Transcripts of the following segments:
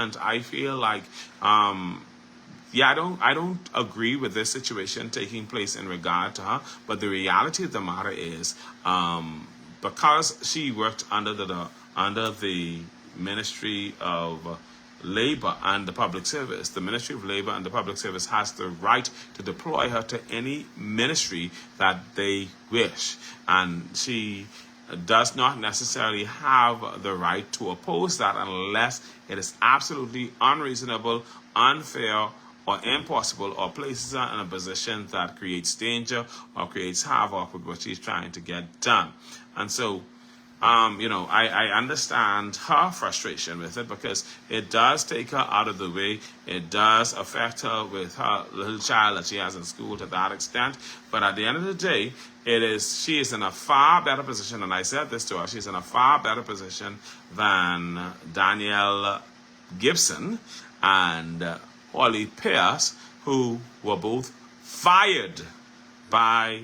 And I feel like, yeah, I don't agree with this situation taking place in regard to her. But the reality of the matter is, because she worked under the Ministry of Labor and the Public Service, the Ministry of Labor and the Public Service has the right to deploy her to any ministry that they wish, and she does not necessarily have the right to oppose that unless it is absolutely unreasonable, unfair, or impossible, or places her in a position that creates danger or creates havoc with what she's trying to get done. And so, I understand her frustration with it because it does take her out of the way. It does affect her with her little child that she has in school to that extent. But at the end of the day, she is in a far better position, and I said this to her, she's in a far better position than Danielle Gibson and Holly Pierce, who were both fired by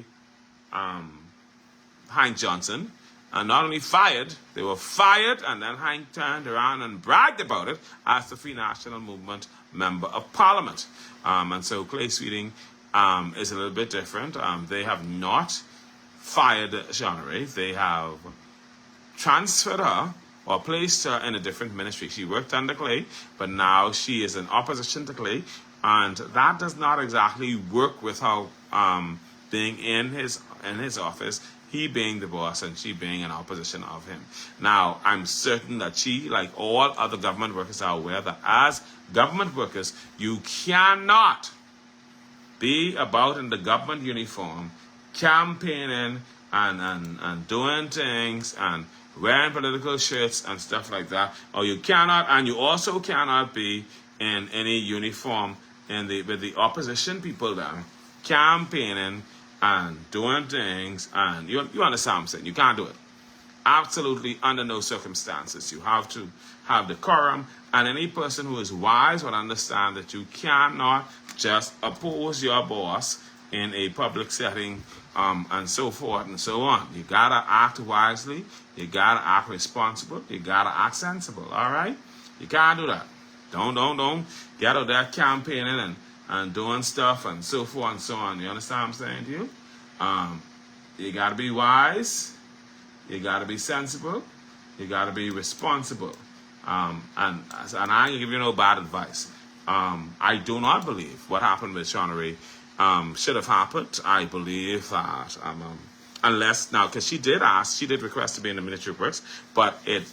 Hank Johnson. And not only fired, they were fired, and then Hank turned around and bragged about it as the Free National Movement Member of Parliament. And so Clay Sweeting is a little bit different. They have not fired Jeannery. They have transferred her or placed her in a different ministry. She worked under Clay, but now she is in opposition to Clay. And that does not exactly work with her being in his office, he being the boss and she being in opposition of him. Now, I'm certain that she, like all other government workers, are aware that as government workers, you cannot be about in the government uniform, campaigning and doing things and wearing political shirts and stuff like that. Or you cannot, and you also cannot be in any uniform with the opposition people there, campaigning and doing things, and you understand what I'm saying. You can't do it. Absolutely, under no circumstances. You have to have decorum, and any person who is wise would understand that you cannot just oppose your boss in a public setting, and so forth and so on. You gotta act wisely. You gotta act responsible. You gotta act sensible. All right? You can't do that. Don't get out there campaigning and doing stuff and so forth and so on. You understand what I'm saying to you? You got to be wise. You got to be sensible. You got to be responsible. And I ain't give you no bad advice. I do not believe what happened with Jeannery should have happened. I believe that unless now, because she did request to be in the Ministry of Works, but it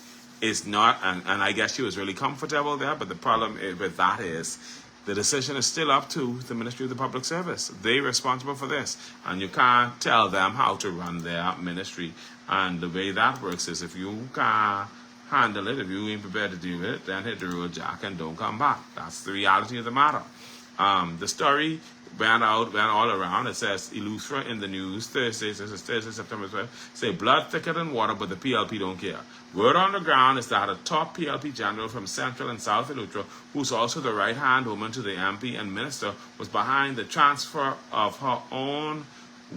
is not, and I guess she was really comfortable there. But the problem with that is, the decision is still up to the Ministry of the Public Service. They're responsible for this. And you can't tell them how to run their ministry. And the way that works is, if you can't handle it, if you ain't prepared to deal with it, then hit the road, Jack, and don't come back. That's the reality of the matter. The story went all around. It says, Eleuthera in the news, Thursday, September 12th, say blood thicker than water, but the PLP don't care. Word on the ground is that a top PLP general from Central and South Eleuthera, who's also the right-hand woman to the MP and minister, was behind the transfer of her own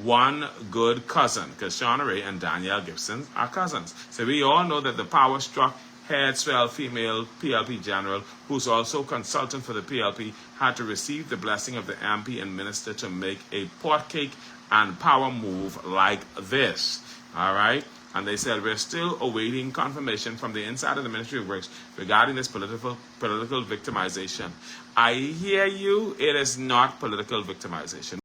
one good cousin, because Jeannery and Danielle Gibson are cousins. So we all know that the power-struck head swell female PLP general, who's also consultant for the PLP, had to receive the blessing of the MP and minister to make a portcake and power move like this. All right? And they said, we're still awaiting confirmation from the inside of the Ministry of Works regarding this political victimization. I hear you, it is not political victimization.